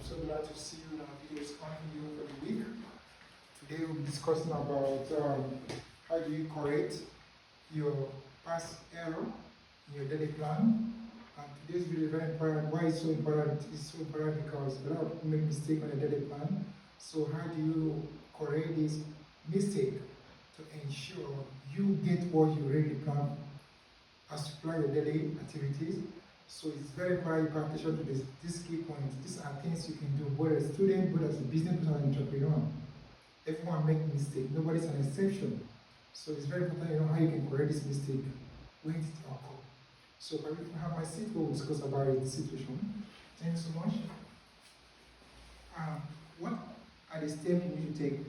So glad to see you in our videos coming you for the week. Today we'll be discussing about how do you correct your past error in your daily plan. And today's video is very important. Why it's so important? It's so important because a lot of people make mistakes on a daily plan. So how do you correct this mistake to ensure you get what you really plan as you plan your daily activities? So it's very important you pay attention to this key points. These are things you can do, whether as a student, whether as a business person or entrepreneur. Everyone makes mistakes, nobody's an exception. So it's very important you know how you can correct this mistake when it occurs. So if I have my seat, we'll discuss about the situation. Thank you so much. What are the steps you need to take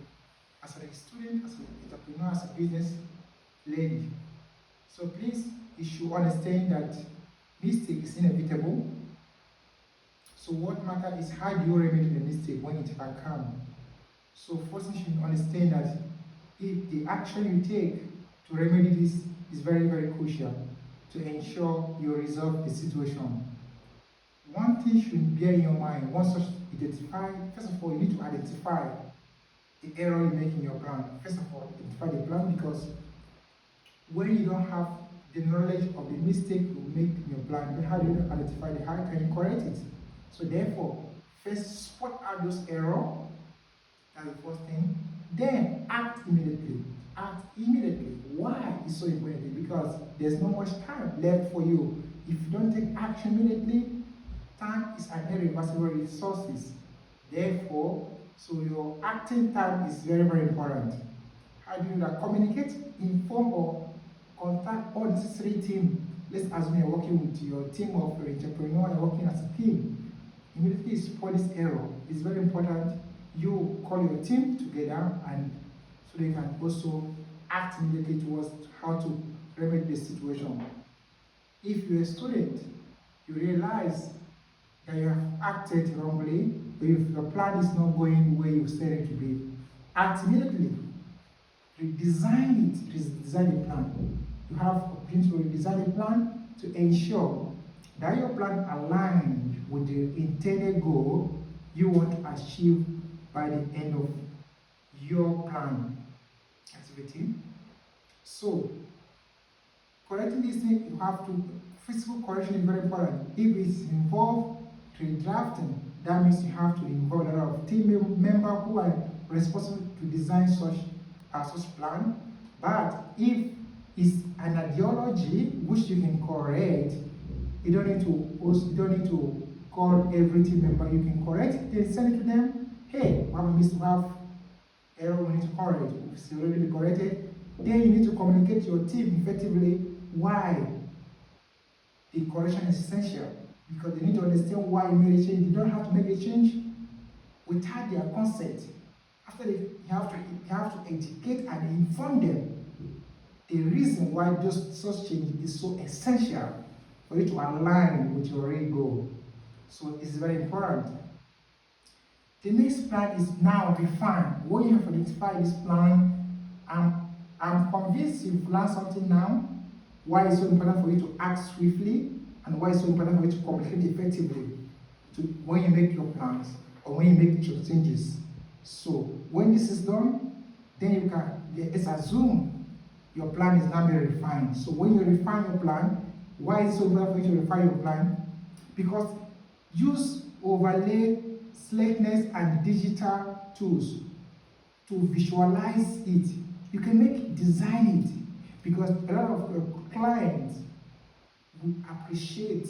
as a student, as an entrepreneur, as a business lady? So please, you should understand that mistake is inevitable. So what matters is how do you remedy the mistake when it occurs. So first you should understand that if the action you take to remedy this is very, very crucial to ensure you resolve the situation. One thing should bear in your mind, once such identify, first of all, you need to identify the error you make in your plan. First of all, identify the plan, because when you don't have the knowledge of the mistake you make in your plan, then how do you identify how can you correct it? So therefore, first spot out those errors. That's the first thing. Then act immediately. Act immediately. Why is so important? Because there's not much time left for you. If you don't take action immediately, time is an irreversible resource. Therefore, so your acting time is very, very important. How do you do that? Communicate, inform, or contact all necessary team. Let's assume you're working with your team of entrepreneur, you're working as a team. Immediately spot this error. It's very important. You call your team together and so they can also act immediately towards how to remedy the situation. If you're a student, you realize that you have acted wrongly, or if your plan is not going the way you said it to be, act immediately. Redesign it, redesign the plan. You have opportunity to redesign the plan to ensure that your plan aligns with the intended goal you want to achieve by the end of your plan activity. So, correcting this thing, you have to, physical correction is very important. If it's involved redrafting, that means you have to involve a lot of team members who are responsible to design such plan. But if it's an ideology which you can correct, you don't need to call every team member. You can correct it, then send it to them. Hey, we have error, we need to correct it. If it's already been corrected, then you need to communicate to your team effectively why the correction is essential. Because they need to understand why you made a change. You don't have to make a change without their consent. After you have to educate and inform them the reason why such change is so essential for you to align with your real goal. So it's very important. The next plan is now refined. When you have identified this plan, I'm convinced you've learned something now. Why it's so important for you to act swiftly, and why it's so important for you to communicate effectively when you make your plans or when you make your changes. So when this is done, then let's assume your plan is now very refined. So when you refine your plan, why is it so important for you to refine your plan? Because use overlay, slackness, and digital tools to visualize it. You can design it, because a lot of your clients will appreciate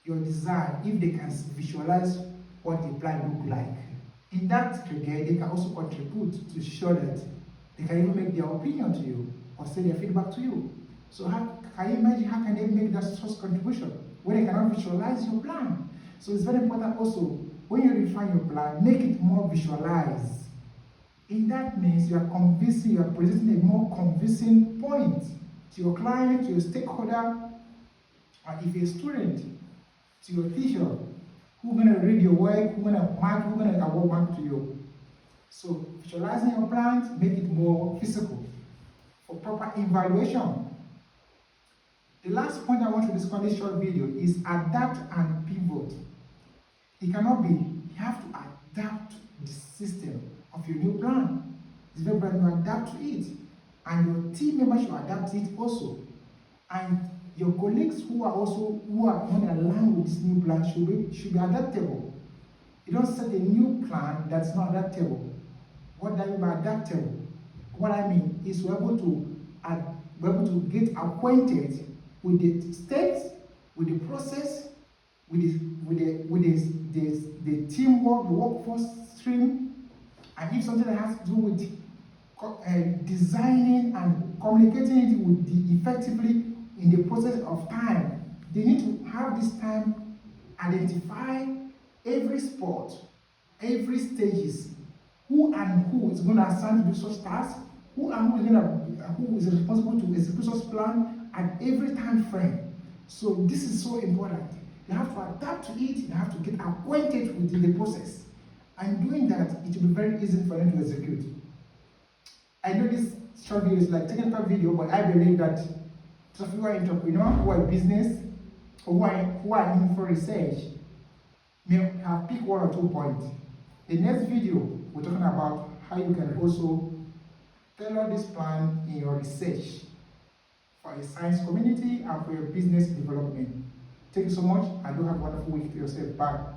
your design if they can visualize what the plan looks like. In that regard, they can also contribute to show that they can even make their opinion to you or say their feedback to you. So can you imagine how can they make that source contribution when they cannot visualize your plan? So it's very important also, when you refine your plan, make it more visualized. In that means you are presenting a more convincing point to your client, to your stakeholder, or if you're a student, to your teacher, who's going to read your work, who's going to mark, who's going to award mark to you. So visualizing your plans, make it more physical for proper evaluation. The last point I want to discuss in this short video is adapt and pivot. It cannot be you have to adapt the system of your new plan. It's very important you adapt to it. And your team members should adapt to it also. And your colleagues who are not aligned with this new plan should be adaptable. You don't set a new plan that's not adaptable. What do I mean by adaptable? What I mean is we're able to get acquainted with the steps, with the process, with the teamwork, the workforce stream, and if something that has to do with designing and communicating it with effectively in the process of time, they need to have this time identify every sport, every stages, who is going to assign to do such tasks, who is responsible to execute such plan at every time frame. So this is so important. You have to adapt to it, you have to get acquainted with the process. And doing that, it will be very easy for them to execute. I know this short video is like technical video, but I believe that if you are entrepreneur, who are in business, or who are in for research, may have picked one or 2 points. The next video, we're talking about how you can also tailor this plan in your research for a science community and for your business development. Thank you so much, and do have a wonderful week to yourself. Bye.